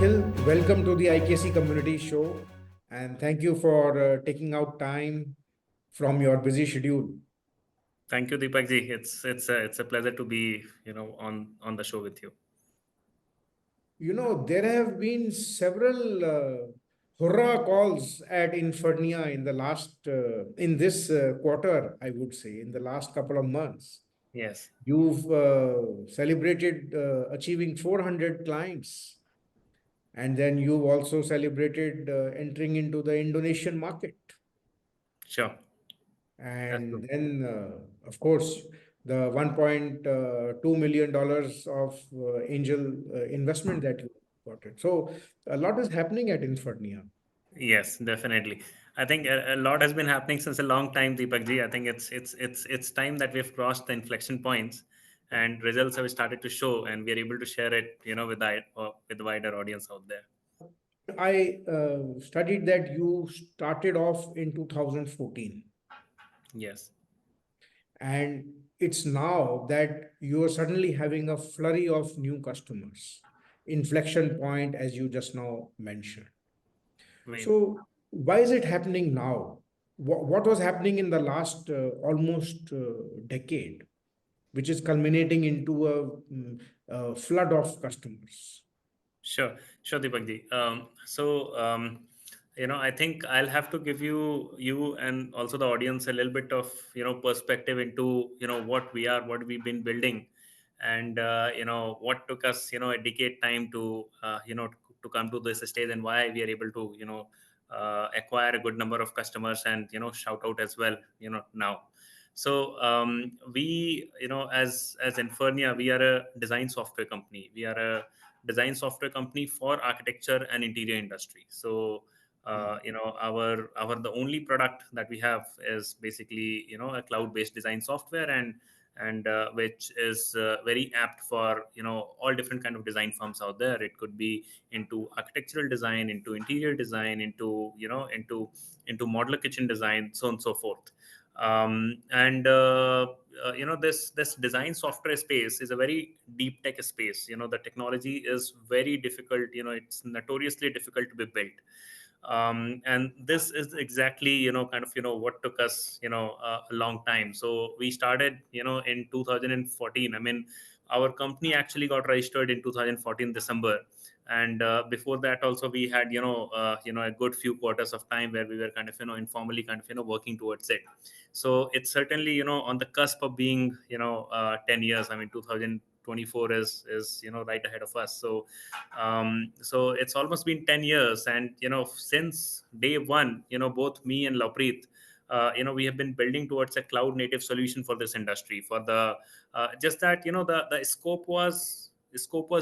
Nikhil, welcome to the IKC Community Show, and thank you for taking out time from your busy schedule. Thank you, Deepak ji. It's a pleasure to be on the show with you. There have been several hurrah calls at Infurnia in the last in this quarter, I would say, in the last couple of months. Yes. You've celebrated achieving 400 clients, and then you've also celebrated entering into the Indonesian market. Sure. That's true. And then, of course, the $1.2 million of angel investment that you got it. So a lot is happening at Infurnia. Yes, definitely. I think a lot has been happening since a long time, Deepak ji. I think it's time that we've crossed the inflection points, and results have started to show, and we are able to share it, with the wider audience out there. I studied that you started off in 2014, Yes. and it's now that you are suddenly having a flurry of new customers, inflection point, as you just now mentioned. Right. So, why is it happening now? What was happening in the last almost decade, which is culminating into a flood of customers? Sure, Deepak ji. I think I'll have to give you and also the audience a little bit of perspective into what we are, what we've been building, and what took us a decade time to come to this stage, and why we are able to acquire a good number of customers and shout out as well now. So we as Infernia, we are a design software company. We are a design software company for architecture and interior industry. So our the only product that we have is basically a cloud based design software, and which is very apt for all different kind of design firms out there. It could be into architectural design, into interior design, into modular kitchen design, so on and so forth. And this design software space is a very deep tech space. The technology is very difficult. It's notoriously difficult to be built. And this is exactly what took us a long time. So we started in 2014. I mean, our company actually got registered in 2014 December, and before that also we had a good few quarters of time where we were informally working towards it. So it's certainly on the cusp of being 10 years. I mean, 2024 is right ahead of us. So so it's almost been 10 years, and since day one, both me and Lopreet, we have been building towards a cloud native solution for this industry. For the just that the scope was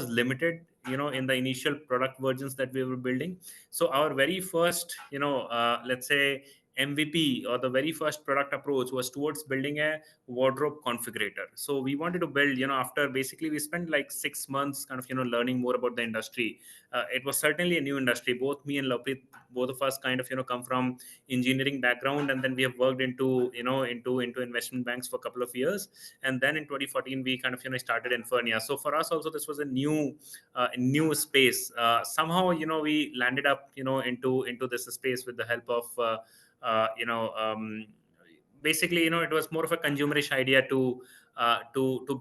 limited in the initial product versions that we were building. So our very first let's say MVP, or the very first product approach, was towards building a wardrobe configurator. So we wanted to build, after basically we spent like 6 months learning more about the industry. It was certainly a new industry. Both me and Lopreet, both of us come from engineering background, and then we have worked into investment banks for a couple of years, and then in 2014 we started Infurnia. So for us also this was a new space. Somehow we landed up into this space with the help of basically it was more of a consumerish idea to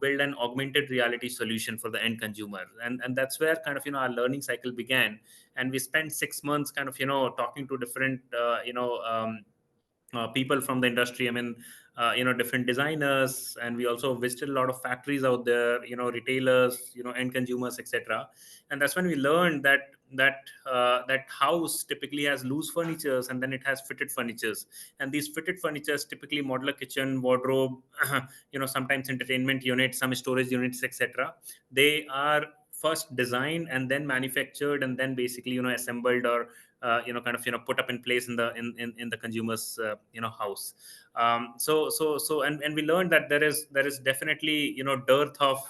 build an augmented reality solution for the end consumer, and that's where our learning cycle began. And we spent 6 months talking to different people from the industry. I mean, different designers, and we also visited a lot of factories out there, retailers, end consumers, etc. And that's when we learned that house typically has loose furnitures, and then it has fitted furnitures. And these fitted furnitures, typically modular kitchen, wardrobe, sometimes entertainment units, some storage units, etc. They are first designed and then manufactured and then basically assembled, or put up in place in the consumer's house. And we learned that there is definitely dearth of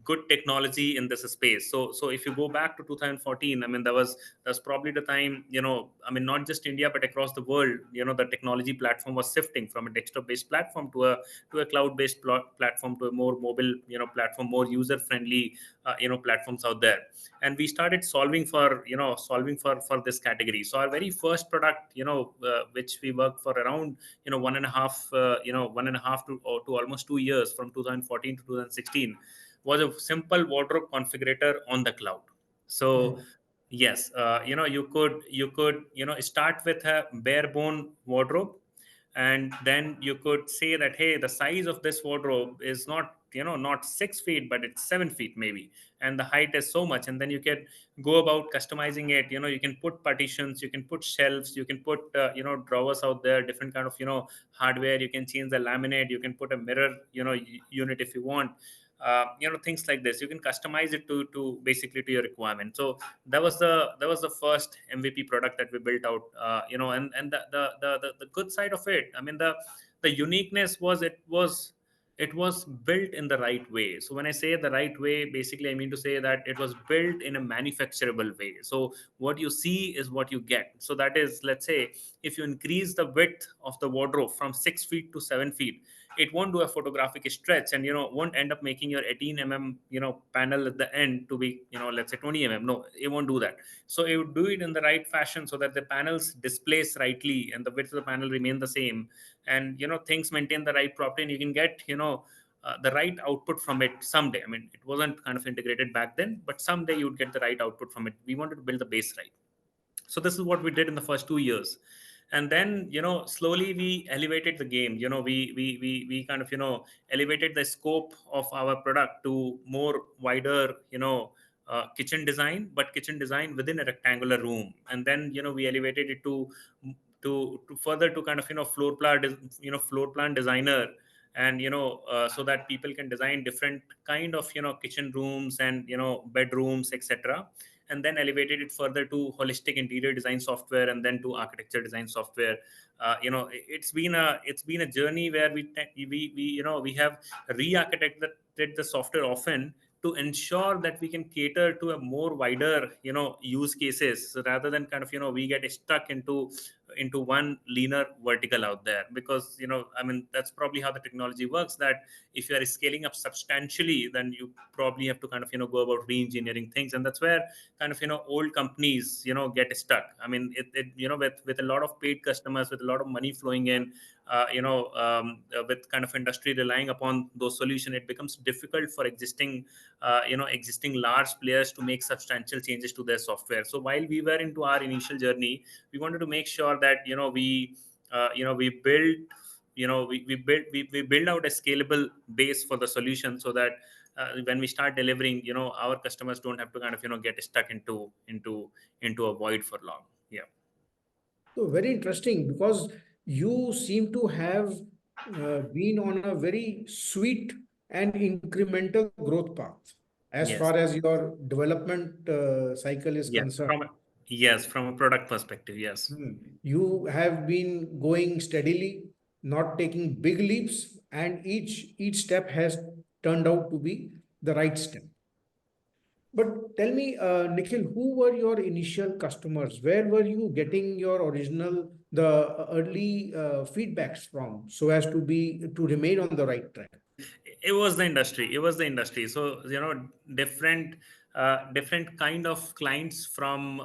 good technology in this space. So if you go back to 2014, I mean, that's probably the time, I mean, not just India but across the world, the technology platform was shifting from a desktop based platform to a cloud based platform, to a more mobile platform, more user friendly platforms out there. And we started solving for this category. So our very first product, which we worked for around 1.5 to almost 2 years, from 2014 to 2016, was a simple wardrobe configurator on the cloud. So Wow. yes, you could start with a bare bone wardrobe, and then you could say that, hey, the size of this wardrobe is not 6 feet, but it's 7 feet maybe, and the height is so much. And then you can go about customizing it. You can put partitions, you can put shelves, you can put drawers out there, different kind of hardware. You can change the laminate, you can put a mirror unit if you want. Things like this, you can customize it to basically to your requirement. So that was the first MVP product that we built out. And the good side of it, I mean, the uniqueness was, it was built in the right way. So when I say the right way, basically I mean to say that it was built in a manufacturable way. So what you see is what you get. So that is, let's say, if you increase the width of the wardrobe from 6 feet to 7 feet, it won't do a photographic stretch, and won't end up making your 18 mm panel at the end to be let's say 20 mm. No, it won't do that. So it would do it in the right fashion, so that the panels displace rightly and the width of the panel remain the same, and things maintain the right property, and you can get the right output from it someday. I mean, it wasn't kind of integrated back then, but someday you would get the right output from it. We wanted to build the base right. So this is what we did in the first 2 years. And then slowly we elevated the game. We kind of elevated the scope of our product to more wider kitchen design, but kitchen design within a rectangular room. And then we elevated it to further to kind of floor plan designer. And so that people can design different kind of kitchen rooms and bedrooms, etc. And then elevated it further to holistic interior design software, and then to architecture design software. It's been a journey where we have re-architected the software often, to ensure that we can cater to a more wider use cases, rather than kind of we get stuck into one linear vertical out there. Because I mean, that's probably how the technology works, that if you are scaling up substantially, then you probably have to kind of go about re-engineering things. And that's where kind of old companies get stuck. I mean, with a lot of paid customers, with a lot of money flowing in, with kind of industry relying upon those solutions, it becomes difficult for existing large players to make substantial changes to their software. So while we were into our initial journey, we wanted to make sure that we build we build out a scalable base for the solution, so that when we start delivering, our customers don't have to kind of get stuck into a void for long. Yeah. So very interesting, because you seem to have been on a very sweet and incremental growth path as Yes. far as your development cycle is Yes. concerned. From a product perspective, yes. Hmm. You have been going steadily, not taking big leaps, and each step has turned out to be the right step. But tell me, Nikhil, who were your initial customers? Where were you getting your the early feedbacks from, so as to remain on the right track? It was the industry. So different kind of clients from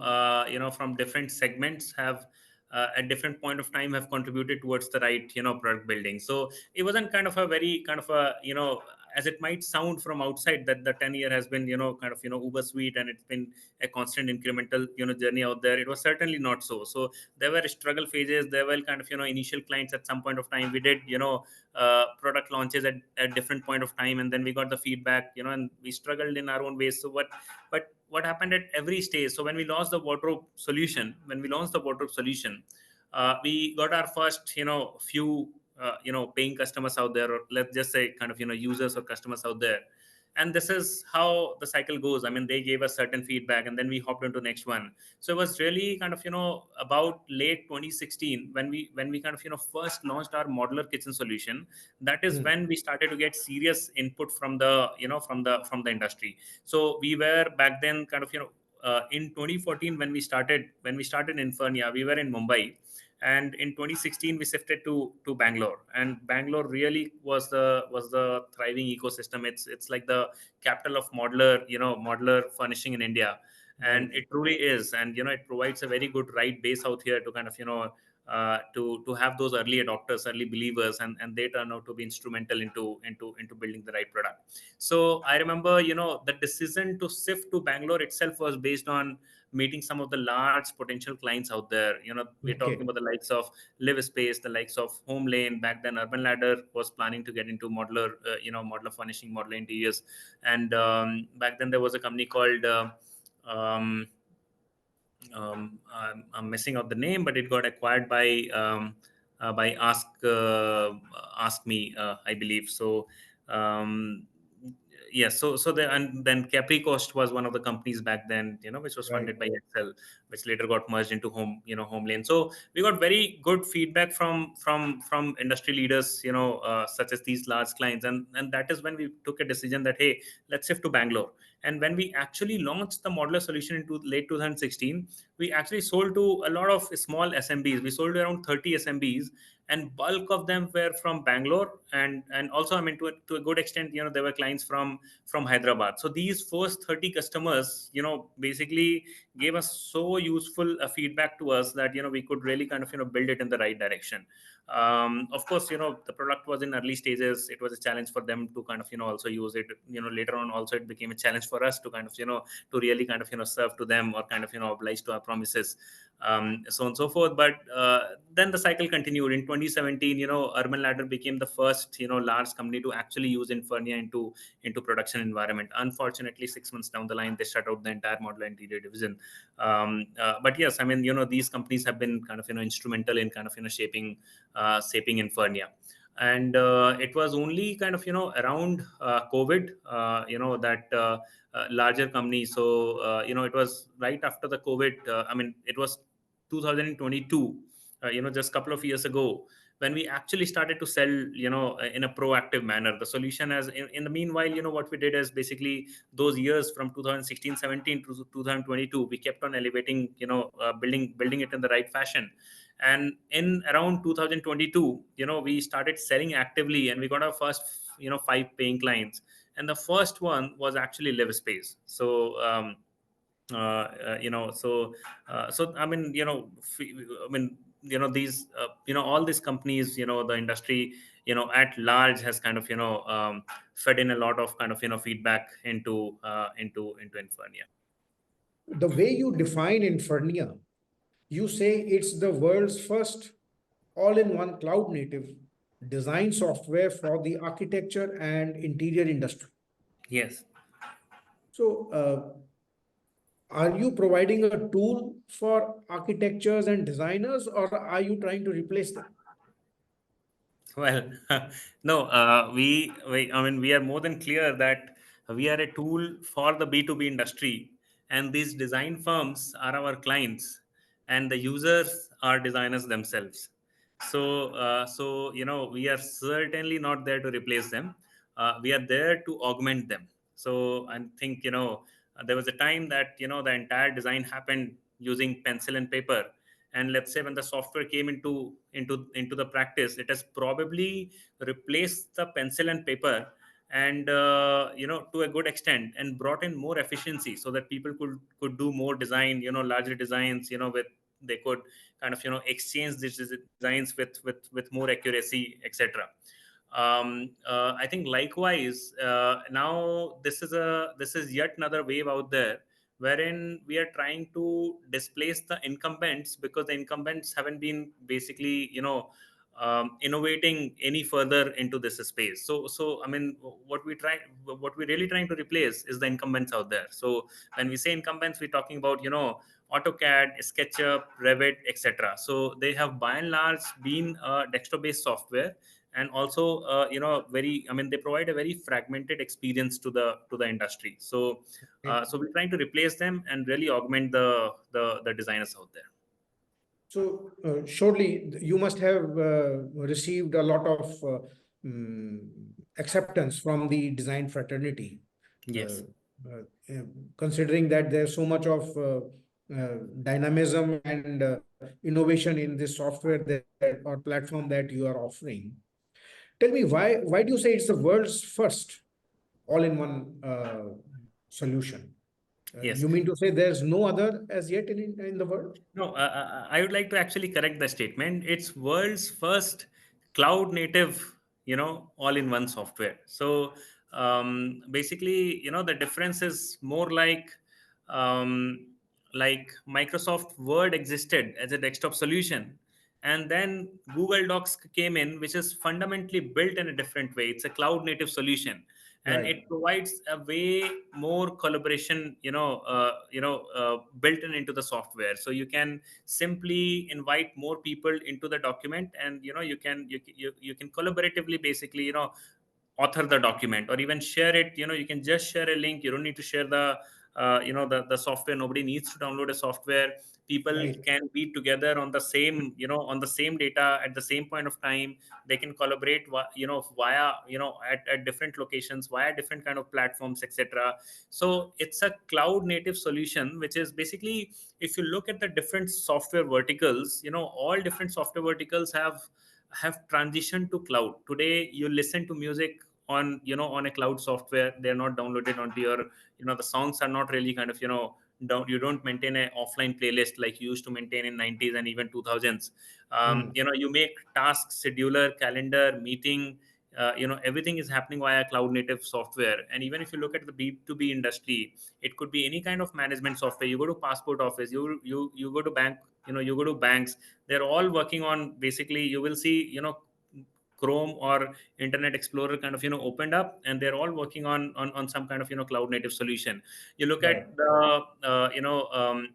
different segments have at different point of time have contributed towards the right product building. So it wasn't kind of a very kind of a as it might sound from outside, that the 10 year has been kind of uber sweet, and it's been a constant incremental journey out there. It was certainly not so. So there were struggle phases, there were kind of initial clients. At some point of time, we did product launches at different point of time, and then we got the feedback, and we struggled in our own ways. So what happened at every stage? So when we launched the wardrobe solution, we got our first few paying customers out there, or let's just say kind of users or customers out there. And this is how the cycle goes. I mean, they gave us certain feedback, and then we hopped into next one. So it was really kind of, about late 2016 when we kind of, first launched our modular kitchen solution. That is Hmm. when we started to get serious input from the, from the industry. So we were back then kind of, in 2014 when we started Infurnia, we were in Mumbai, and in 2016 we shifted to Bangalore. And Bangalore really was the thriving ecosystem. It's like the capital of modular furnishing in India, and Right. it truly is. And it provides a very good right base out here to kind of, to have those early adopters, early believers, and they turn out to be instrumental into building the right product. So I remember, the decision to shift to Bangalore itself was based on meeting some of the large potential clients out there. We're talking Okay. about the likes of Live Space, the likes of Home Lane. Back then, Urban Ladder was planning to get into modular furnishing, modular interiors. And back then, there was a company called um, I'm missing out the name, but it got acquired by Ask Me, I believe. So um, yeah, and then Capri Coast was one of the companies back then, which was Right. funded by Excel, which later got merged into Home Lane. So we got very good feedback from industry leaders, such as these large clients, and that is when we took a decision that, hey, let's shift to Bangalore. And when we actually launched the modular solution into late 2016, we actually sold to a lot of small SMBs. We sold to around 30 SMBs, and bulk of them were from Bangalore, and also, I mean, to a good extent, there were clients from Hyderabad. So these first 30 customers, basically gave us so useful feedback to us that, we could really kind of, build it in the right direction. Of course, the product was in early stages. It was a challenge for them to kind of, also use it. Later on, also it became a challenge for us to kind of, to really kind of, serve to them, or kind of, oblige to our promises, so on and so forth. But then the cycle continued. In 2017, Urban Ladder became the first, large company to actually use Infurnia into production environment. Unfortunately, 6 months down the line, they shut out the entire modular interior division. But yes, I mean, these companies have been kind of, instrumental in kind of, shaping Infernia. And it was only kind of, around COVID, that larger company. So it was right after the COVID. I mean, it was 2022. Just a couple of years ago, when we actually started to sell, in a proactive manner, the solution. As in the meanwhile, what we did is basically those years from 2016-17 to 2022, we kept on elevating, building it in the right fashion. And in around 2022, we started selling actively, and we got our first, 5 paying clients. And the first one was actually Live Space. So so I mean, these all these companies, the industry, at large, has kind of, fed in a lot of kind of, feedback into Infernia. The way you define Infernia, you say it's the world's first all-in-one cloud-native design software for the architecture and interior industry. Yes. So, are you providing a tool for architectures and designers, or are you trying to replace them? Well, no, I mean, we are more than clear that we are a tool for the B2B industry, and these design firms are our clients, and the users are designers themselves. So we are certainly not there to replace them. We are there to augment them. So I think, there was a time that, the entire design happened using pencil and paper. And let's say when the software came into the practice, it has probably replaced the pencil and paper, and to a good extent, and brought in more efficiency, so that people could do more design, larger designs, with they could kind of, exchange these designs with more accuracy, etc. I think likewise, now this is yet another wave out there, wherein we are trying to displace the incumbents, because the incumbents haven't been basically, innovating any further into this space. So I mean, what we're really trying to replace is the incumbents out there. So when we say incumbents, we're talking about, AutoCAD, SketchUp, Revit, etc. So they have by and large been desktop-based software, and also very, I mean, they provide a very fragmented experience to the industry. So Right. so we're trying to replace them and really augment the designers out there. So, surely you must have received a lot of acceptance from the design fraternity, uh, Yes. considering that there's so much of dynamism and innovation in this software that, or platform that you are offering. Tell me, why do you say it's the world's first all-in-one solution? Yes. You mean to say there's no other as yet in the world? No, I would like to actually correct the statement. It's world's first cloud native, all-in-one software. So basically, the difference is more um, like Microsoft Word existed as a desktop solution, and then Google Docs came in, which is fundamentally built in a different way. It's a cloud native solution, and Right. it provides a way more collaboration, built in into the software. So you can simply invite more people into the document, and you can collaboratively basically author the document, or even share it. You can just share a link. You don't need to share the software. Nobody needs to download a software. People Right. can be together on the same, on the same data at the same point of time. They can collaborate via, at different locations, via different kind of platforms, etc. So it's a cloud native solution, which is basically, if you look at the different software verticals, all different software verticals have transitioned to cloud. Today you listen to music on a cloud software. They're not downloaded onto your, the songs are not really kind of, you don't maintain a offline playlist like you used to maintain in 90s and even 2000s. Hmm. You make tasks, scheduler, calendar, meeting, everything is happening via cloud native software. And even if you look at the B2B industry, it could be any kind of management software. You go to passport office, you go to bank, you go to banks. They're all working on, basically you will see, Chrome or Internet Explorer kind of opened up, and they're all working on some kind of cloud native solution. You look Right. at the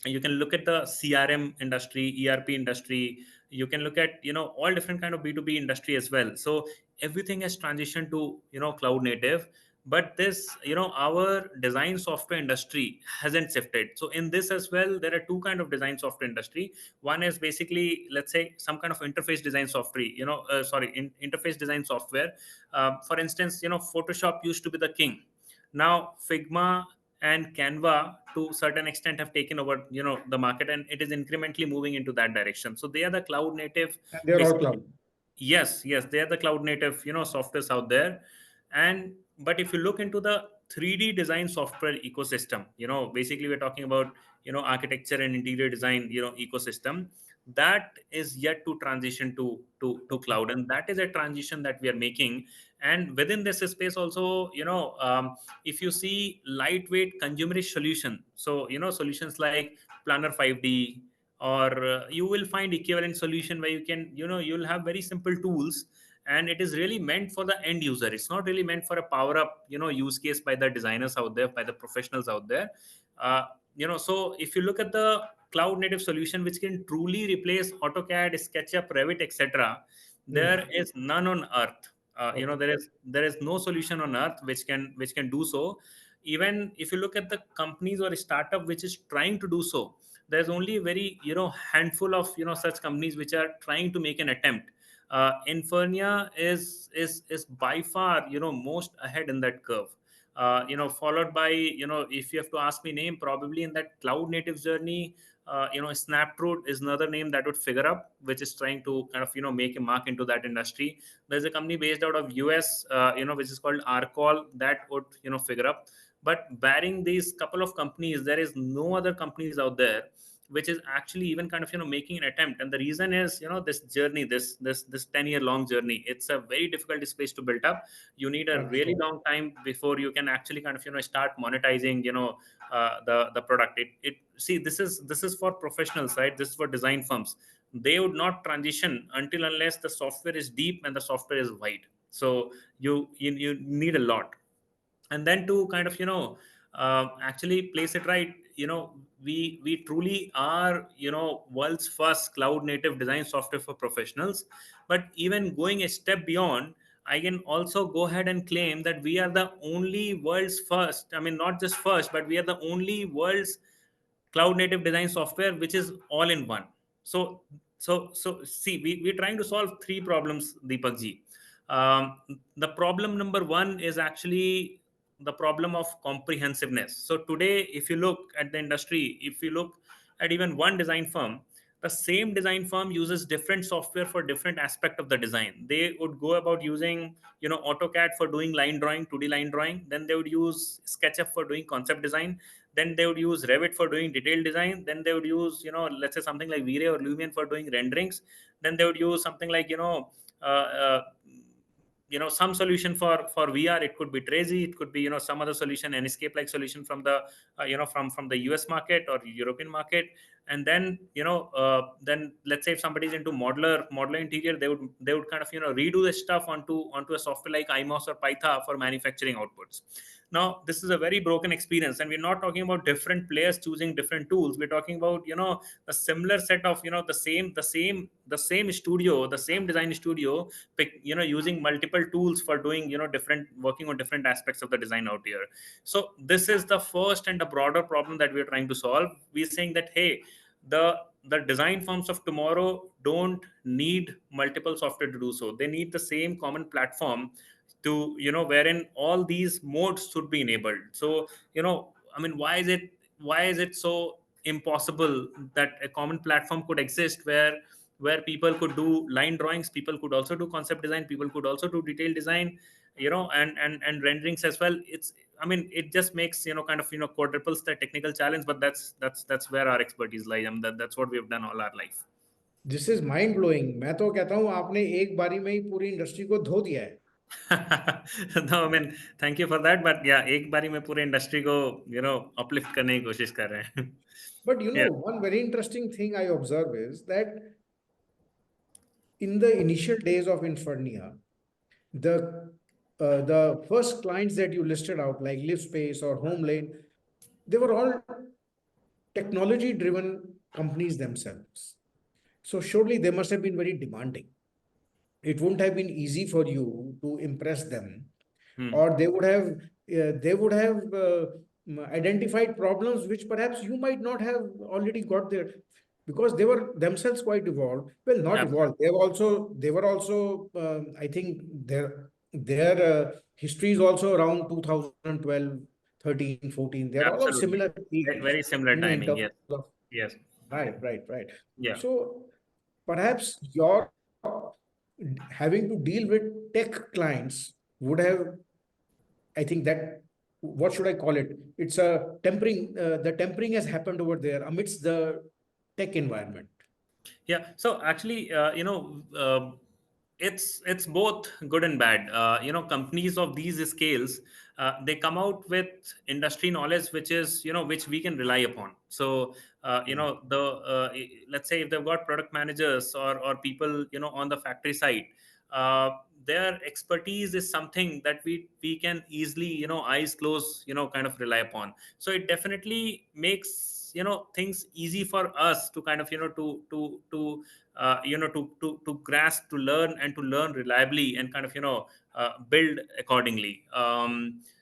you can look at the CRM industry, ERP industry. You can look at all different kind of B2B industry as well. So everything has transitioned to cloud native. But this, our design software industry hasn't shifted. So in this as well, there are two kind of design software industry. One is basically, let's say, some kind of interface design software, interface design software. For instance, Photoshop used to be the king. Now Figma and Canva to certain extent have taken over the market, and it is incrementally moving into that direction. So they are the cloud native, And they're all basically. cloud. Yes, they are the cloud native softwares out there. And but if you look into the 3D design software ecosystem, basically we're talking about architecture and interior design ecosystem, that is yet to transition to Okay. cloud. And that is a transition that we are making. And within this space also, if you see lightweight consumerish solution, so solutions like Planner 5D, or you will find equivalent solution where you can, you'll have very simple tools, and it is really meant for the end user. It's not really meant for a power up use case by the designers out there, by the professionals out there. uh, so if you look at the cloud native solution which can truly replace AutoCAD, SketchUp, Revit, etc., there Hmm. is none on earth. Okay. There is no solution on earth which can do so. Even if you look at the companies or startup which is trying to do so, there's only a very handful of such companies which are trying to make an attempt. Infernia is by far most ahead in that curve. Followed by, if you have to ask me name, probably in that cloud native journey, Snaptroot is another name that would figure up, which is trying to kind of make a mark into that industry. There's a company based out of US, which is called Arcol, that would figure up. But barring these couple of companies, there is no other companies out there which is actually even kind of making an attempt. And the reason is this journey, this 10-year long journey, it's a very difficult space to build up. You need a I'm really sure. long time before you can actually kind of start monetizing the product. It see, this is for professionals, right? This is for design firms. They would not transition until unless the software is deep and the software is wide. So you need a lot. And then to kind of actually place it right, we truly are, world's first cloud native design software for professionals. But even going a step beyond, I can also go ahead and claim that we are the only world's first, I mean, not just first, but we are the only world's cloud native design software which is all in one. So see, we're trying to solve three problems, Deepak ji. The problem number one is actually the problem of comprehensiveness. So today, if you look at the industry, if you look at even one design firm, the same design firm uses different software for different aspect of the design. They would go about using, AutoCAD for doing line drawing, 2D line drawing. Then they would use SketchUp for doing concept design. Then they would use Revit for doing detailed design. Then they would use, let's say something like V-Ray or Lumion for doing renderings. Then they would use something like, uh, uh, some solution for VR. It could be Tracy, it could be, some other solution, an escape like solution from the from the US market or European market. And then, then let's say if somebody's into modular interior, they would kind of, redo the stuff onto a software like IMOS or Python for manufacturing outputs. Now this is a very broken experience, and we're not talking about different players choosing different tools. We're talking about, a similar set of, the same studio, the same design studio, using multiple tools for doing, different, working on different aspects of the design out here. So this is the first and the broader problem that we're trying to solve. We're saying that, hey, the the design firms of tomorrow don't need multiple software to do so. They need the same common platform to, wherein all these modes should be enabled. So, I mean, why is it so impossible that a common platform could exist where people could do line drawings, people could also do concept design, people could also do detailed design, and renderings as well. It's, I mean, it just makes, kind of, quadruples the technical challenge. But that's where our expertise lies. I mean, that's what we've done all our life. This is mind blowing. मैं तो कहता हूँ आपने एक बारी में ही पूरी industry को धो दिया है. No, I mean, thank you for that, but yeah, एक बारी में पूरे इंडस्ट्री को, uplift करने की कोशिश कर रहे हैं. But Yeah. one very interesting thing I observe is that in the initial days of Infernia, the first clients that you listed out, like LiveSpace or HomeLane, they were all technology-driven companies themselves. So surely they must have been very demanding. It wouldn't have been easy for you to impress them, or they would have identified problems which perhaps you might not have already got there, because they were themselves quite evolved. Well, not evolved. They were also. I think their history is also around 2012, 13, 14. They're all Absolutely. similar age, Very similar in timing. terms Yes. of Yes. right. Yeah. So perhaps your having to deal with tech clients would have, I think that, what should I call it? It's a tempering, the tempering has happened over there amidst the tech environment. Yeah. So actually, it's both good and bad. Companies of these scales, they come out with industry knowledge, which is, which we can rely upon. So, let's say if they've got product managers or people, on the factory side, uh, their expertise is something that we can easily, eyes closed, kind of rely upon. So it definitely makes, things easy for us to kind of, to grasp, to learn, and to learn reliably, and kind of, build accordingly.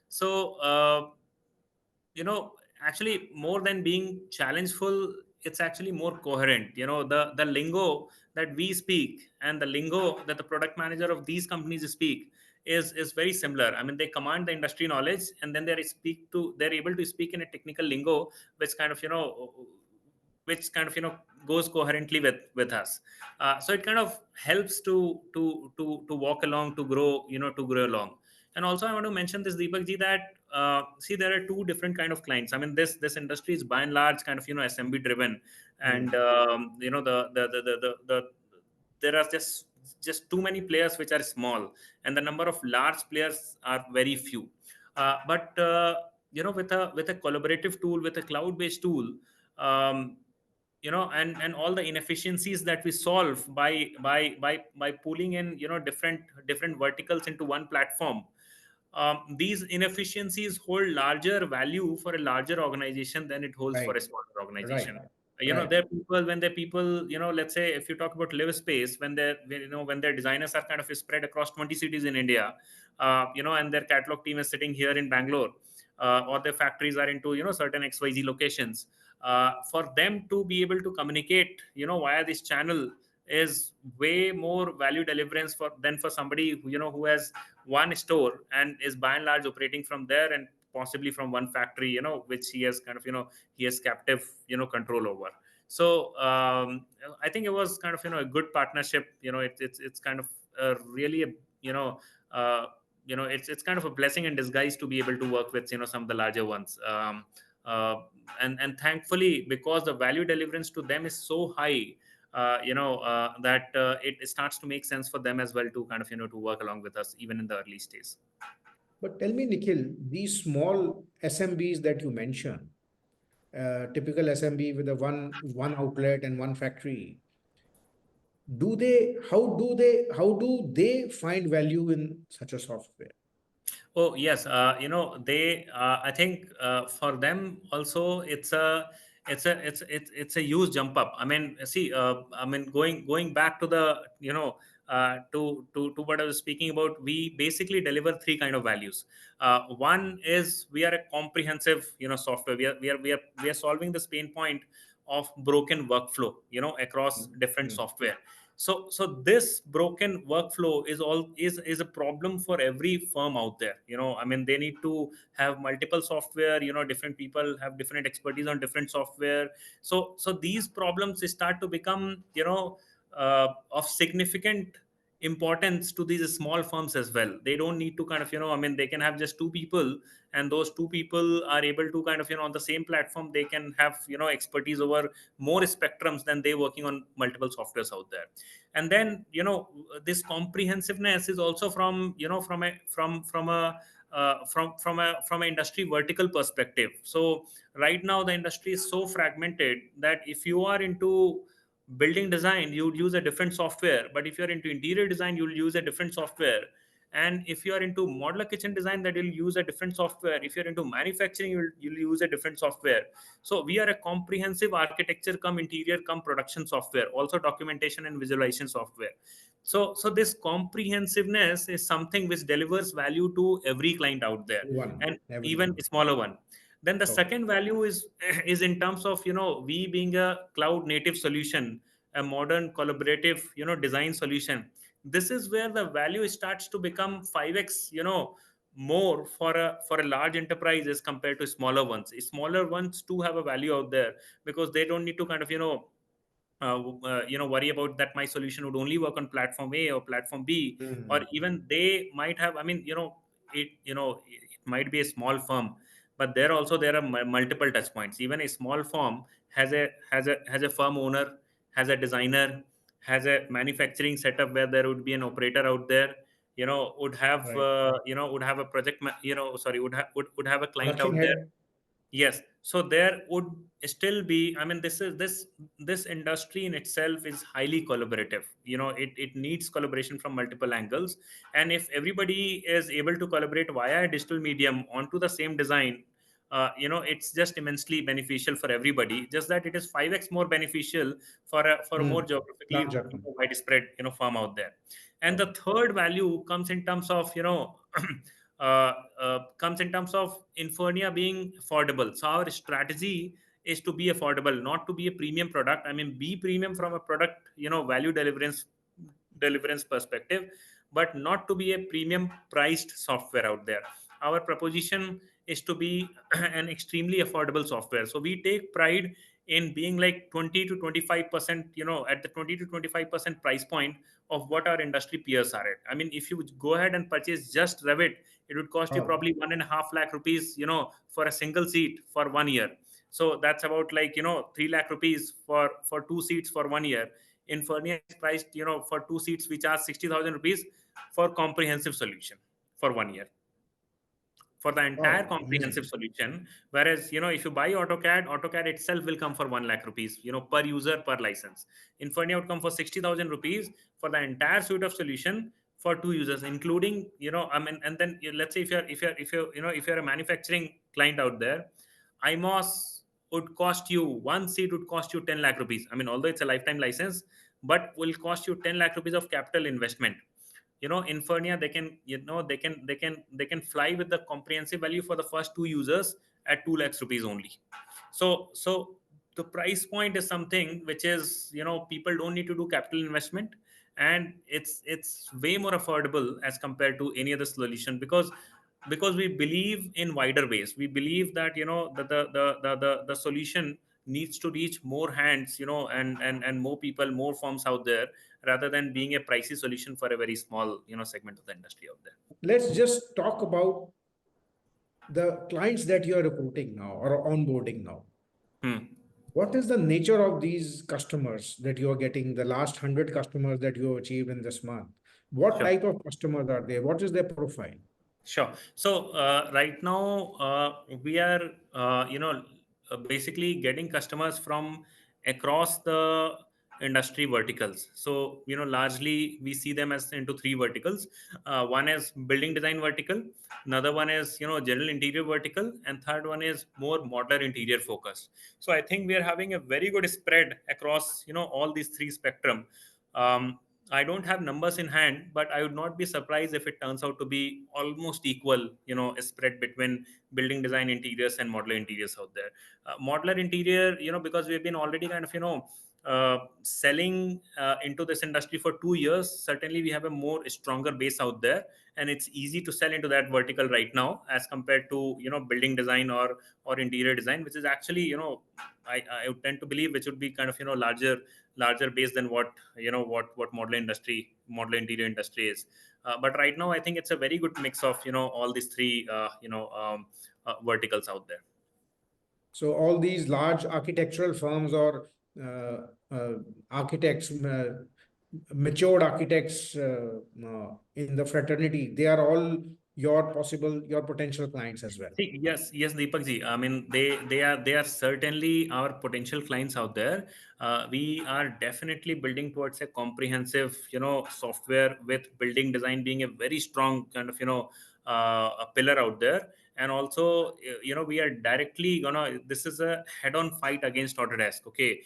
So actually, more than being challengeful, it's actually more coherent. The lingo that we speak and the lingo that the product manager of these companies speak is very similar. I mean, they command the industry knowledge, and then they're able to speak in a technical lingo which kind of goes coherently with us. So it kind of helps to walk along, to grow, to grow along. And also, I want to mention this, Deepak ji, that see, there are two different kind of clients. I mean, this industry is by and large kind of, SMB driven, and the there are just too many players which are small, and the number of large players are very few. But with a collaborative tool, with a cloud based tool, um, and all the inefficiencies that we solve by pulling in, different verticals into one platform, these inefficiencies hold larger value for a larger organization than it holds for a Right. smaller organization. Right. There Right. are people, when they're people, let's say if you talk about live space, when their designers are kind of spread across 20 cities in India, and their catalog team is sitting here in Bangalore, or their factories are into, certain XYZ locations, for them to be able to communicate, via this channel is way more value deliverance for than for somebody who, who has one store and is by and large operating from there, and possibly from one factory, which he has kind of, he has captive, control over. So I think it was kind of, a good partnership. It's kind of really a, you know uh, it's kind of a blessing in disguise to be able to work with, some of the larger ones. Uh, and thankfully, because the value deliverance to them is so high, that it starts to make sense for them as well to kind of, to work along with us even in the early stage. But tell me, Nikhil, these small SMBs that you mentioned, typical SMB with a one outlet and one factory, how do they find value in such a software? Oh yes, they. I think for them also, it's a huge jump up. I mean, see, I mean, going back to the, to what I was speaking about, we basically deliver three kind of values. One is we are a comprehensive, software. We are solving this pain point of broken workflow, across different Mm. software. So this broken workflow is a problem for every firm out there. I mean, they need to have multiple software. Different people have different expertise on different software. So these problems start to become, of significant importance to these small firms as well. They don't need to kind of, I mean, they can have just two people, and those two people are able to kind of, on the same platform, they can have, expertise over more spectrums than they working on multiple softwares out there. And then, this comprehensiveness is also from, from an industry vertical perspective. So right now the industry is so fragmented that if you are into building design, you'd use a different software, but if you're into interior design, you'll use a different software. And if you are into modular kitchen design, that you'll use a different software. If you're into manufacturing, you'll use a different software. So we are a comprehensive architecture come interior come production software, also documentation and visualization software. So this comprehensiveness is something which delivers value to every client out there, and even Everyone. a smaller one. Then the Okay. second value is in terms of, we being a cloud native solution, a modern collaborative, design solution. This is where the value starts to become 5x, more for a large enterprise as compared to smaller ones. Smaller ones too have a value out there, because they don't need to kind of, worry about that my solution would only work on platform A or platform B. Or Mm. even they might have, I mean, it might be a small firm, but there are multiple touch points. Even a small firm has a firm owner, has a designer, has a manufacturing setup where there would be an operator out there, would have, Right. would have a sorry, would have a client Production out there. head. Yes, so there would still be, I mean, this industry in itself is highly collaborative. It needs collaboration from multiple angles. And if everybody is able to collaborate via a digital medium onto the same design, it's just immensely beneficial for everybody. Just that it is 5x more beneficial for a more Mm. geographically, Large account. widespread, firm out there. And the Okay. third value comes in terms of, comes in terms of Infurnia being affordable. So our strategy is to be affordable, not to be a premium product. I mean, be premium from a product, value deliverance perspective, but not to be a premium priced software out there. Our proposition is to be an extremely affordable software. So we take pride in being like 20 to 25%, at the 20 to 25% price point of what our industry peers are at. I mean, if you go ahead and purchase just Revit, it would cost you Oh, probably 1.5 lakh rupees, for a single seat for 1 year. So that's about like, 3 lakh rupees for two seats for 1 year. Infernia is priced, for two seats, we charge 60,000 rupees for comprehensive solution for 1 year, for the entire oh, comprehensive amazing. solution. Whereas, if you buy AutoCAD itself will come for 1 lakh rupees, per user per license. Infernia would come for 60,000 rupees for the entire suite of solution for two users, including, I mean, and then let's say if you're a manufacturing client out there, IMOS would cost you, one seat would cost you 10 lakh rupees. I mean, although it's a lifetime license, but will cost you 10 lakh rupees of capital investment. Infernia, they can fly with the comprehensive value for the first two users at 2 lakhs rupees only. So the price point is something which is, people don't need to do capital investment, and it's way more affordable as compared to any other solution, because we believe in wider ways. We believe that, the solution needs to reach more hands, and more people, more firms out there, rather than being a pricey solution for a very small, segment of the industry out there. Let's just talk about the clients that you are recruiting now or onboarding now. Hmm. What is the nature of these customers that you are getting, the last 100 customers that you have achieved in this month? What Sure. type of customers are they? What is their profile? Sure. So right now, we are, basically getting customers from across the industry verticals. So, largely we see them as into three verticals. One is building design vertical, another one is, general interior vertical, and third one is more modular interior focused. So I think we are having a very good spread across, all these three spectrum. Um, I don't have numbers in hand, but I would not be surprised if it turns out to be almost equal, a spread between building design interiors and modular interiors out there. Modular interior, because we've been already kind of, selling into this industry for 2 years, certainly we have a more stronger base out there, and it's easy to sell into that vertical right now as compared to, building design or interior design, which is actually, I would tend to believe, which would be kind of, larger base than what modeler interior industry is. But right now I think it's a very good mix of, all these three verticals out there. So all these large architectural firms or uh, uh, architects, matured architects in the fraternity, they are all your potential clients as well. See, yes, Deepak ji. I mean, they are certainly our potential clients out there. We are definitely building towards a comprehensive, software, with building design being a very strong kind of, a pillar out there. And also, we are directly gonna. This is a head-on fight against Autodesk, okay,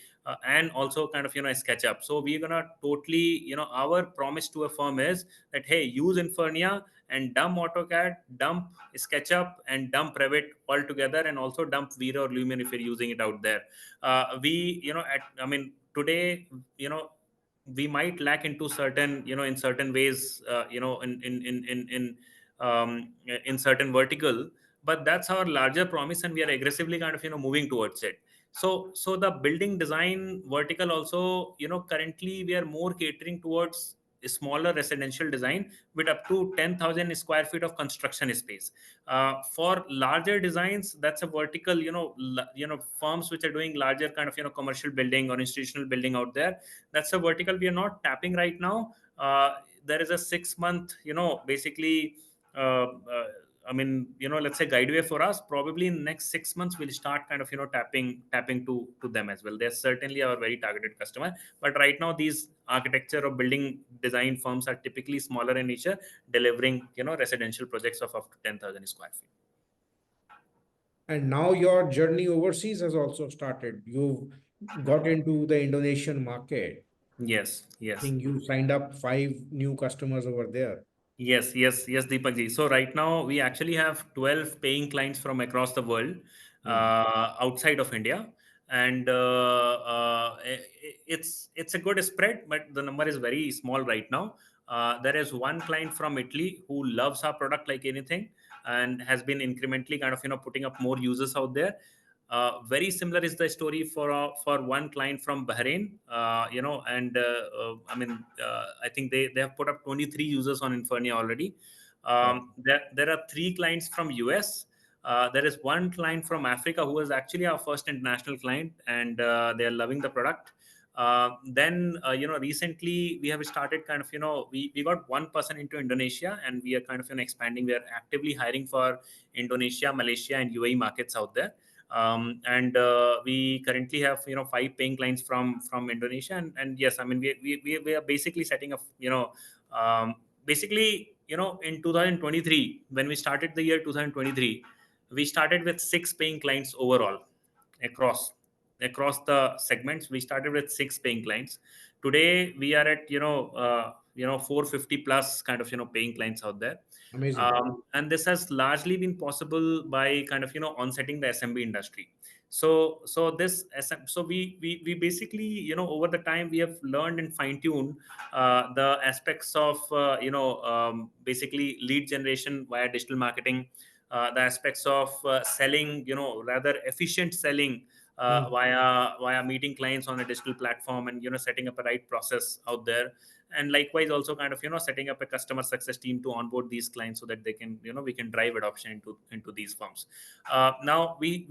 and also kind of, a SketchUp. So we're gonna totally, our promise to a firm is that, hey, use Infurnia and dump AutoCAD, dump SketchUp, and dump Revit altogether, and also dump Vera or Lumion if you're using it out there. We, I mean, today, we might lack into certain, in certain ways, in certain vertical, but that's our larger promise, and we are aggressively kind of, moving towards it. So the building design vertical also, currently we are more catering towards a smaller residential design with up to 10,000 square feet of construction space. For larger designs, that's a vertical, firms which are doing larger kind of, commercial building or institutional building out there. That's a vertical we are not tapping right now. There is a 6 month, basically, I mean, let's say guideway for us. Probably in the next 6 months, we'll start kind of, tapping to them as well. They're certainly our very targeted customer. But right now, these architecture or building design firms are typically smaller in nature, delivering, residential projects of up to 10,000 square feet. And now your journey overseas has also started. You've got into the Indonesian market. Yes, I yes. think you signed up 5 new customers over there. Yes, Deepak ji. So right now we actually have 12 paying clients from across the world, Hmm. outside of India, and it's a good spread, but the number is very small right now. There is one client from Italy who loves our product like anything, and has been incrementally kind of, putting up more users out there. Very similar is the story for one client from Bahrain, and I mean, I think they have put up 23 users on Infernia already. Wow. There are three clients from US. There is one client from Africa who was actually our first international client, and they are loving the product. Then, recently we have started kind of, we got one person into Indonesia, and we are kind of, expanding. We are actively hiring for Indonesia, Malaysia, and UAE markets out there. And we currently have, 5 paying clients from Indonesia, and yes, I mean, we are basically setting up, basically, in 2023, when we started the year 2023, we started with 6 paying clients overall across the segments. We started with 6 paying clients. Today we are at 450 plus kind of paying clients out there. Amazing. And this has largely been possible by kind of onsetting the SMB industry. So basically, over the time we have learned and fine tuned the aspects of basically lead generation via digital marketing, the aspects of selling, rather efficient selling Hmm. via meeting clients on a digital platform, and setting up a right process out there. And likewise also kind of setting up a customer success team to onboard these clients so that they can, we can drive adoption into these firms. Now we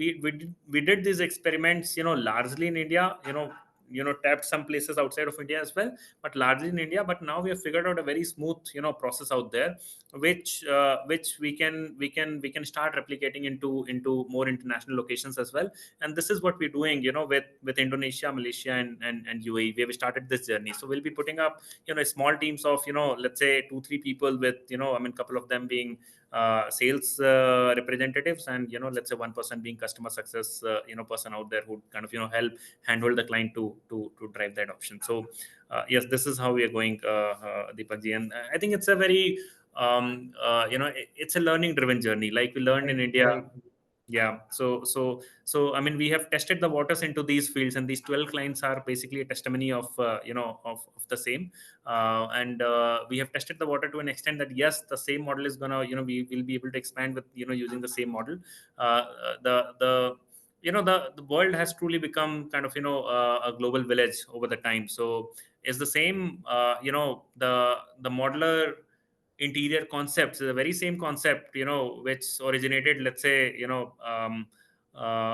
did these experiments, largely in India, tapped some places outside of India as well, but largely in India. But now we have figured out a very smooth process out there, which we can start replicating into more international locations as well. And this is what we're doing, with Indonesia, Malaysia, and UAE. We have started this journey. So we'll be putting up small teams of, let's say 2-3 people, with couple of them being sales representatives, and let's say one person being customer success person out there who kind of help handhold the client to drive that option. So yes, this is how we are going, Deepak ji. And I think it's a very it's a learning driven journey, like we learned in Right, India. right. Yeah. So we have tested the waters into these fields, and these 12 clients are basically a testimony of of the same. And we have tested the water to an extent that yes, the same model is gonna, we will be able to expand with, using the same model. The the world has truly become kind of a global village over the time. So it's the same, the modular interior concepts is the very same concept, which originated, let's say,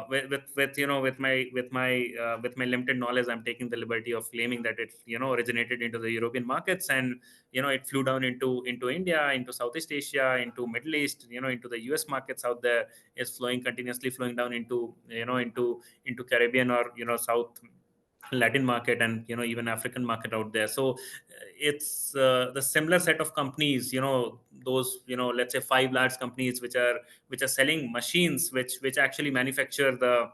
with with my limited knowledge, I'm taking the liberty of claiming that it originated into the European markets, and it flew down into India, into Southeast Asia, into Middle East, into the US markets out there, is flowing continuously, flowing down into into Caribbean, or South Latin market, and even African market out there. So it's the similar set of companies, those, let's say 5 large companies which are selling machines which actually manufacture the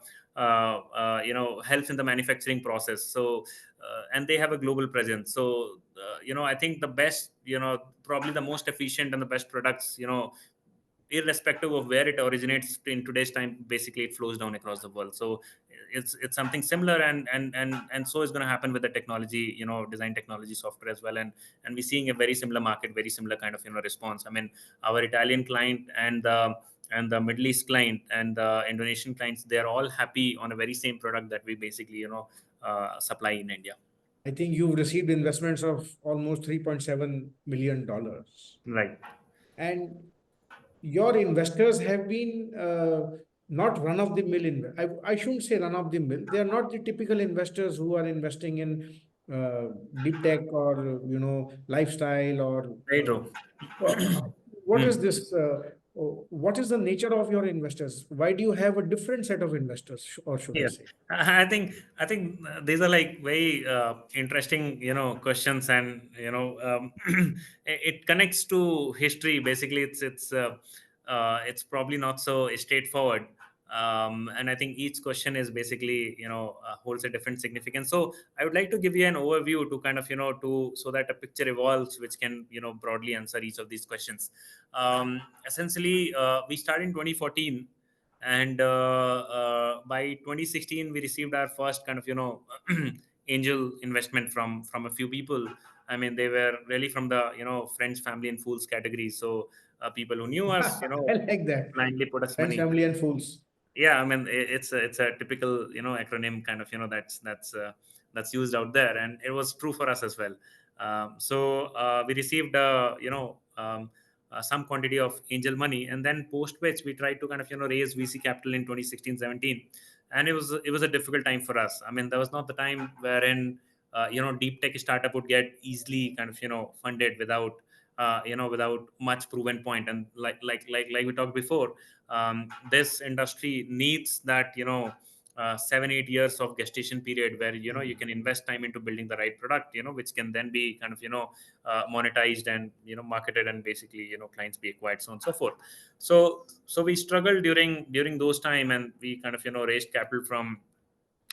helps in the manufacturing process. So and they have a global presence. So I think the best, probably the most efficient and the best products, irrespective of where it originates in today's time, basically it flows down across the world. So it's something similar, and so is going to happen with the technology, design technology software as well. And we're seeing a very similar market, very similar kind of response. I mean, our Italian client and the Middle East client and the Indonesian clients, they're all happy on a very same product that we basically supply in India. I think you've received investments of almost $3.7 million. Right. And your investors have been not run of the mill. I shouldn't say run of the mill. They are not the typical investors who are investing in deep tech or lifestyle or Very true. what Hmm. is this? What is the nature of your investors? Why do you have a different set of investors, or should I Yeah, say? I think these are like very interesting, questions, and it connects to history. Basically, it's probably not so straightforward. And I think each question is basically, holds a different significance. So I would like to give you an overview to kind of, to so that a picture evolves, which can, broadly answer each of these questions. Essentially, we started in 2014, and by 2016 we received our first kind of angel investment from a few people. I mean, they were really from the friends, family, and fools category. So people who knew us, I like that. blindly put us Friends, money. family, and fools. Yeah, I mean, it's a typical acronym kind of that's used out there, and it was true for us as well. So we received some quantity of angel money, and then post which we tried to kind of raise VC capital in 2016-17. And it was a difficult time for us. I mean, there was not the time wherein deep tech startup would get easily kind of funded without without much proven point. And like we talked before, this industry needs that 7-8 years of gestation period, where you can invest time into building the right product, which can then be kind of monetized and marketed, and basically clients be acquired, so on and so forth. So we struggled during those time, and we kind of raised capital from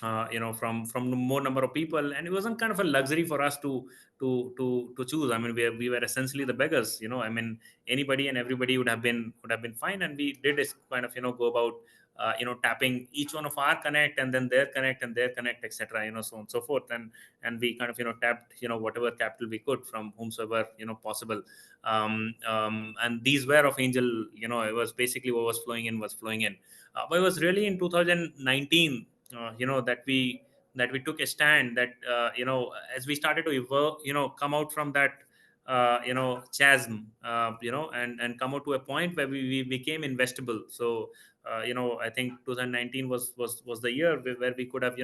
more number of people, and it wasn't kind of a luxury for us to choose. I mean, we were essentially the beggars. I mean, anybody and everybody would have been fine, and we did is kind of go about tapping each one of our connect, and then their connect, etc. So on and so forth, and we kind of tapped whatever capital we could from whomsoever possible. And these were of angel. It was basically what was flowing in, but it was really in 2019 that we took a stand, that as we started to come out from that chasm, and come out to a point where we became investable. So I think 2019 was the year where we could have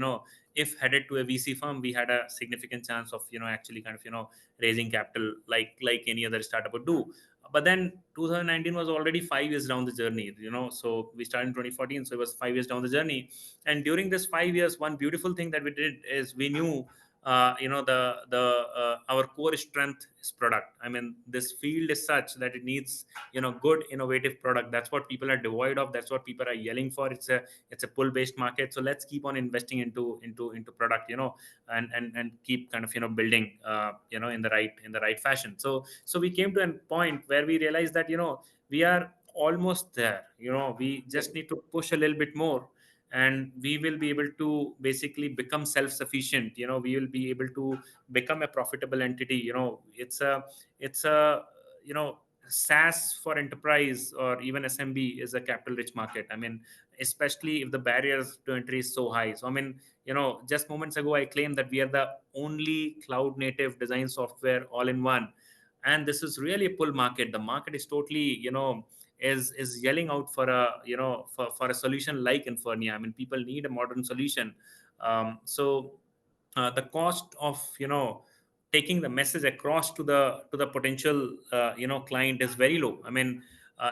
if headed to a VC firm, we had a significant chance of actually kind of raising capital like any other startup would do. But then 2019 was already 5 years down the journey, so we started in 2014, so it was 5 years down the journey. And during this 5 years, one beautiful thing that we did is we knew the our core strength is product. I mean, this field is such that it needs good innovative product. That's what people are devoid of, that's what people are yelling for. It's a pull based market, so let's keep on investing into product, and keep kind of building in the right fashion. So we came to a point where we realized that we are almost there. We just need to push a little bit more, and we will be able to basically become self sufficient. We will be able to become a profitable entity. It's a SaaS for enterprise or even SMB is a capital rich market. I mean, especially if the barriers to entry is so high. So I mean, just moments ago I claimed that we are the only cloud native design software all in one, and this is really a pull market. The market is totally is yelling out for a for a solution like Infurnia. I mean, people need a modern solution. So the cost of taking the message across to the potential client is very low. I mean,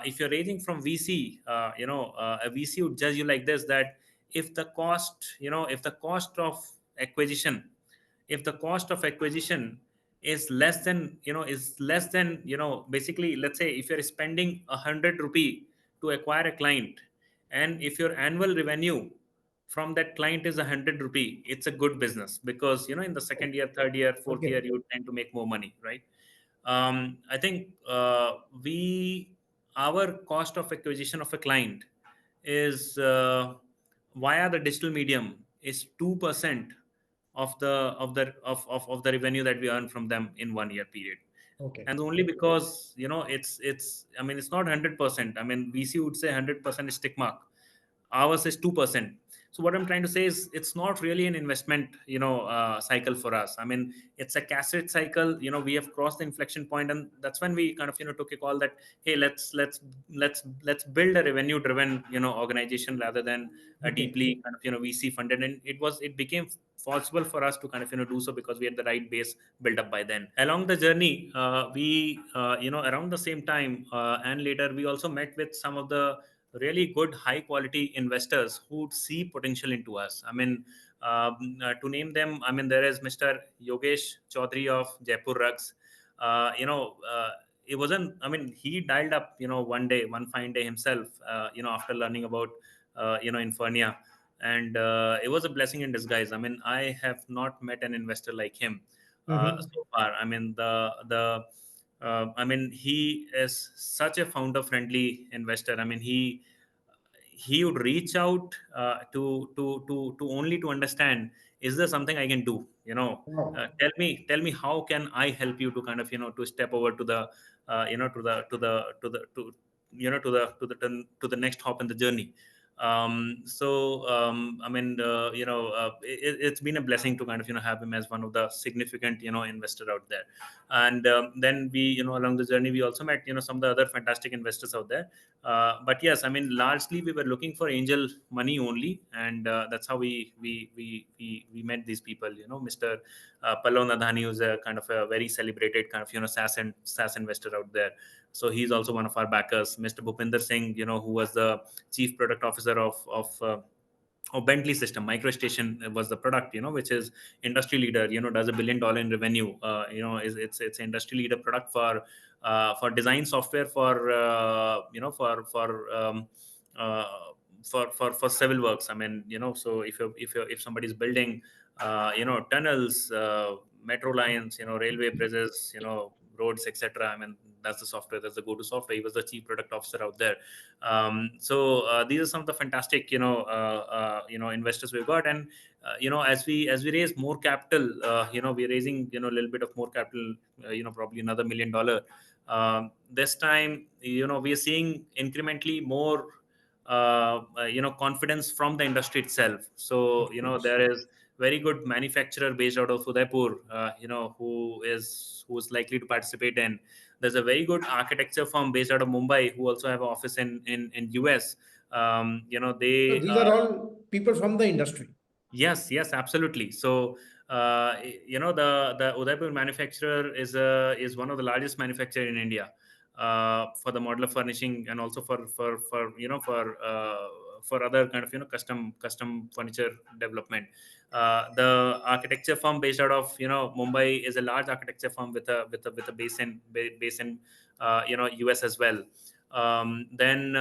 if you're raising from VC, a VC would judge you like this, that if the cost of acquisition is less than basically, let's say if you're spending 100 rupee to acquire a client, and if your annual revenue from that client is 100 rupee, it's a good business, because in the second year, third year, fourth Okay. year, you tend to make more money, right? I think we our cost of acquisition of a client is via the digital medium is 2% of the revenue that we earn from them in 1 year period. Okay. And only because it's I mean, it's not 100%. I mean, VC would say 100% is tick mark, ours is 2%. So what I'm trying to say is, it's not really an investment cycle for us. I mean, it's a cassette cycle. We have crossed the inflection point, and that's when we kind of took a call that, hey, let's build a revenue driven organization, rather than a Okay. deeply kind of VC funded. And it became possible for us to kind of do so, because we had the right base built up by then. Along the journey, we around the same time, and later, we also met with some of the really good high quality investors who would see potential into us. I mean, to name them, I mean, there is Mr. Yogesh Chaudhary of Jaipur Rugs. It wasn't, I mean, he dialed up one fine day himself, after learning about Infurnia. And it was a blessing in disguise. I mean, I have not met an investor like him Mm-hmm. so far. I mean, I mean, he is such a founder friendly investor. I mean, he would reach out to only to understand, is there something I can do? Wow. Tell me how can I help you to kind of to step over to the to the next hop in the journey. I mean, it's been a blessing to kind of have him as one of the significant investor out there. And then we along the journey, we also met some of the other fantastic investors out there. But yes, I mean, largely we were looking for angel money only, and that's how we met these people. Mr. Pallav Nadhani, who's a kind of a very celebrated kind of SaaS investor out there. So he's also one of our backers. Mr. Bhupinder Singh, who was the chief product officer or Bentley system. MicroStation was the product, which is industry leader, does $1 billion in revenue. It's an industry leader product for design software for uh, for civil works. I mean, so if somebody's building tunnels, metro lines, railway bridges, roads, etc. I mean, that's the software, that's the go-to software. He was the chief product officer out there. These are some of the fantastic investors we've got. And as we raise more capital, we're raising a little bit of more capital, probably another $1 million. This time, we are seeing incrementally more confidence from the industry itself. So Of course. there is very good manufacturer based out of Udaipur, who is likely to participate in. There's a very good architecture firm based out of Mumbai who also have an office in US. So They these are all people from the industry. Yes, absolutely. So, the Udaipur manufacturer is one of the largest manufacturer in India for the modular furnishing, and also for other kind of custom furniture development. The architecture firm based out of Mumbai is a large architecture firm with a base in US as well. Then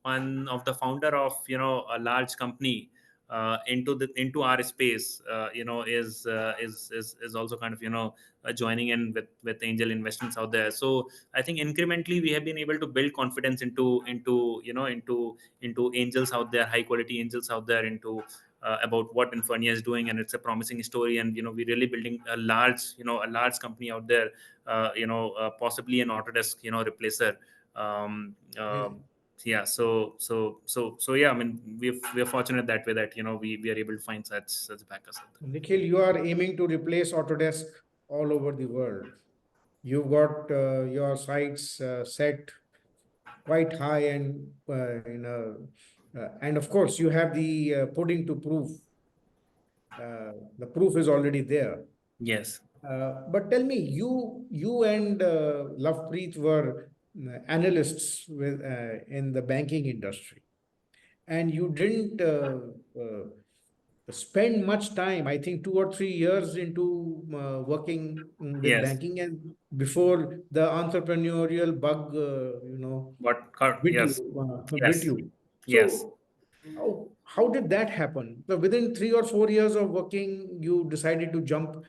one of the founder of a large company into our space, is also kind of joining in with angel investments out there. So I think incrementally we have been able to build confidence into angels out there, high quality angels out there, into about what Infurnia is doing, and it's a promising story. And we're really building a large company out there, possibly an Autodesk replacer. um, uh, Amazing. yeah, so yeah, I mean, we're fortunate that way, that we are able to find such backers out Nikhil, you are aiming to replace Autodesk all over the world. You've got your sights set quite high, and and of course you have the pudding to prove. The proof is already there. there. Yes. But tell me, you and Lovepreet were analysts in the banking industry, and you didn't spend much time, I think 2 or 3 years into working with Yes. banking, and before the entrepreneurial bug, bit you, Yes. bit Yes. you. Yes. So how did that happen? So within 3 or 4 years of working, you decided to jump,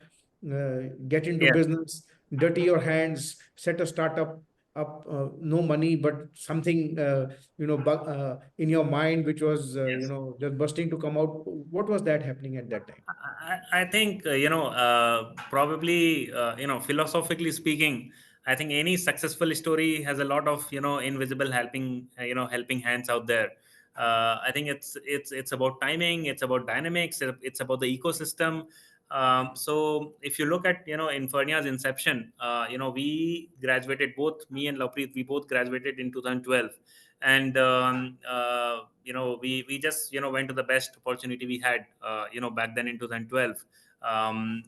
get into Yes. business, dirty your hands, set a startup up, no money, but something, in your mind, which was, Yes. just bursting to come out. What was that happening at that time? I think, probably, philosophically speaking, I think any successful story has a lot of invisible helping hands out there. I think it's about timing, it's about dynamics, it's about the ecosystem. So if you look at Infernia's inception, we graduated, both me and Lovepreet, we both graduated in 2012. And we just went to the best opportunity we had back then in 2012. And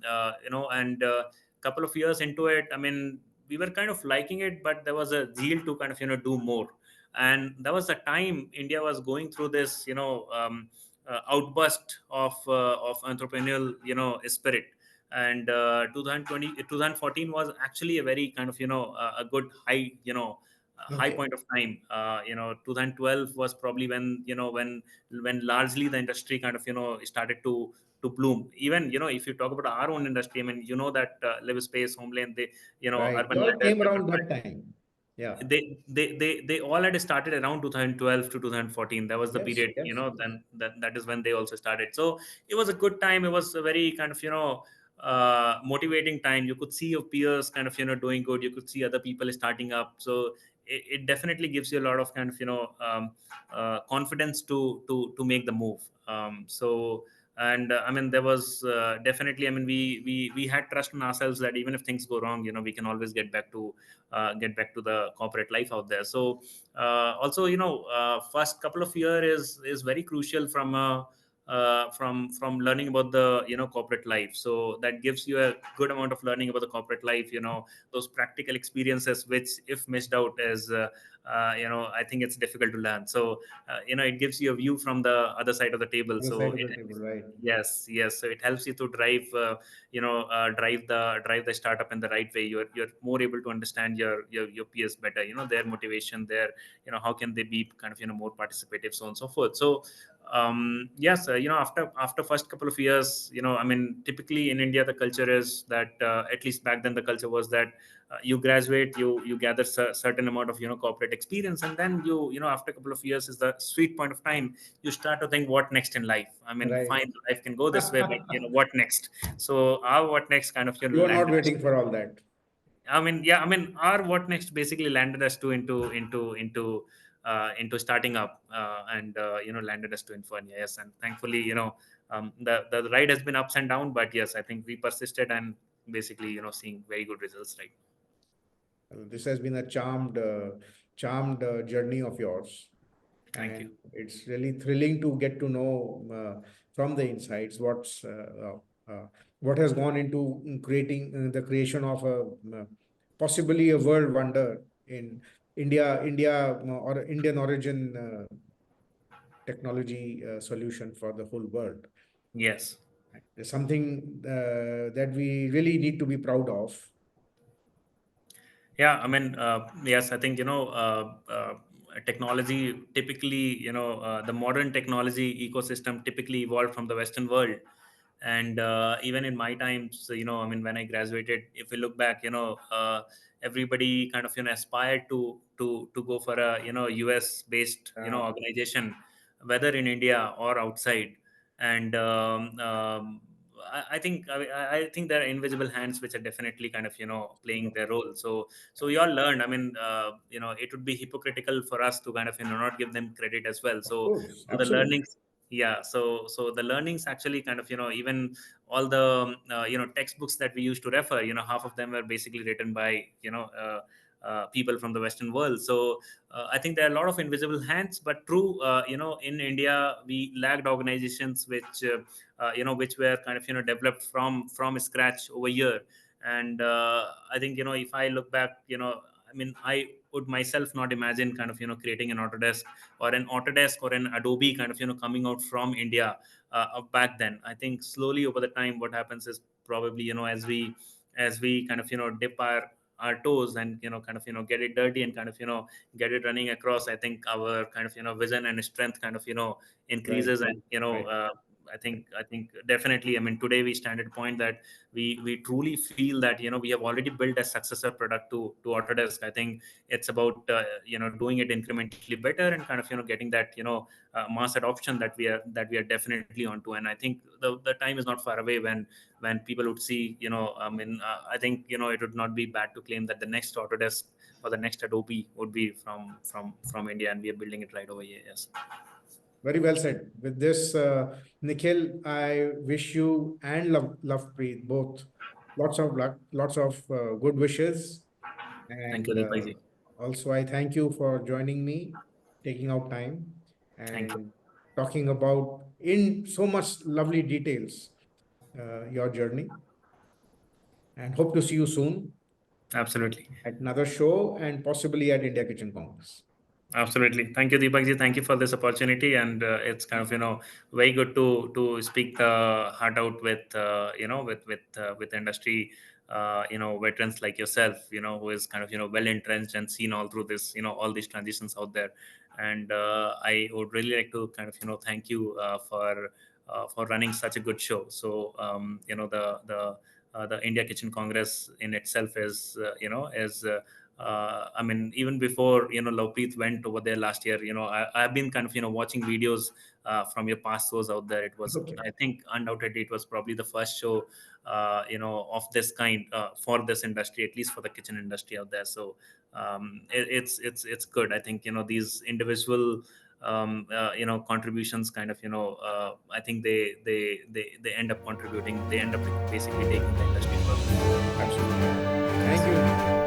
couple of years into it, I mean, we were kind of liking it, but there was a zeal to kind of do more. And that was the time India was going through this outburst of entrepreneurial spirit. And 2014 was actually a very kind of a good high Okay. point of time. 2012 was probably when largely the industry kind of started to bloom. Even if you talk about our own industry, I mean, that Live Space, Homeland, they Right. Urban They all Ladder, came around that time. Yeah. they all had started around 2012 to 2014. That was the Yes. period, Yes. then that is when they also started. So it was a good time. It was a very kind of motivating time. You could see your peers kind of doing good. You could see other people starting up. So it definitely gives you a lot of kind of confidence to make the move. So, and I mean, there was definitely, I mean, we had trust in ourselves that even if things go wrong, we can always get back to the corporate life out there. So also, first couple of years is very crucial from from learning about the corporate life. So that gives you a good amount of learning about the corporate life, those practical experiences which if missed out is I think it's difficult to learn. So it gives you a view from the other side of the table. Other So side of the table, right? yes, so it helps you to drive the startup in the right way. You're more able to understand your peers better, their motivation, their how can they be kind of more participative, so on and so forth. So yes, after first couple of years, I mean, typically in India the culture is that, at least back then the culture was that you graduate, you gather certain amount of corporate experience, and then after a couple of years is the sweet point of time. You start to think what next in life. I mean, Right. fine, life can go this way, but what next? So our what next kind of You are not landed us. waiting for all that. I mean, yeah, I mean, our what next basically landed us to into starting up, and landed us to Infurnia. Yes, and thankfully, the ride has been ups and down, but yes, I think we persisted and basically seeing very good results right. This has been a charmed journey of yours, Thank you. and it's really thrilling to get to know from the insides what has gone into creating the creation of a possibly a world wonder in India or Indian origin technology solution for the whole world. Yes. It's something that we really need to be proud of. Yeah, I mean, yes, I think technology typically, the modern technology ecosystem typically evolved from the Western world. And even in my times, I mean, when I graduated, if we look back, everybody kind of aspired to go for a US based Uh, organization, whether in India or outside. And I think I think there are invisible hands which are definitely kind of playing their role. So we all learned. I mean, it would be hypocritical for us to kind of not give them credit as well. of So course, all the absolutely. learnings, yeah, so the learnings actually kind of even all the textbooks that we used to refer, half of them were basically written by people from the Western world. So I think there are a lot of invisible hands, but true, in India we lacked organizations which were kind of developed from scratch over here. And I think if I look back, I mean, I would myself not imagine kind of creating an Autodesk or an Adobe kind of coming out from India back then. I think slowly over the time what happens is probably as we kind of dip our toes and kind of get it dirty and kind of get it running across. I think our kind of vision and strength kind of Right, increases. And right. I think definitely, I mean, today we stand at a point that we truly feel that we have already built a successor product to Autodesk. I think it's about doing it incrementally better and kind of getting that mass adoption that we are definitely onto. And I think the time is not far away when people would see, I mean, I think it would not be bad to claim that the next Autodesk or the next Adobe would be from India, and we are building it right over here. Yes. Very well said. With this, Nikhil, I wish you and Lovepreet both lots of luck, lots of good wishes. Thank you, And Deepak ji. also, I thank you for joining me, taking out time Thank you. and talking about in so much lovely details your journey. And hope to see you soon Absolutely. at another show and possibly at India Kitchen Congress. Absolutely. Thank you, Deepak ji. Thank you for this opportunity. And it's kind of, very good to speak the heart out with, with industry, veterans like yourself, who is kind of, well entrenched and seen all through this, all these transitions out there. And I would really like to kind of, thank you for running such a good show. So, the India Kitchen Congress in itself is, I mean, even before Lovepreet went over there last year, I've been kind of watching videos from your past shows out there. It was, Okay. I think, undoubtedly, it was probably the first show, of this kind for this industry, at least for the kitchen industry out there. So it's good. I think these individual contributions kind of I think they end up contributing. They end up basically taking the industry further. Absolutely. Thank Yes. you.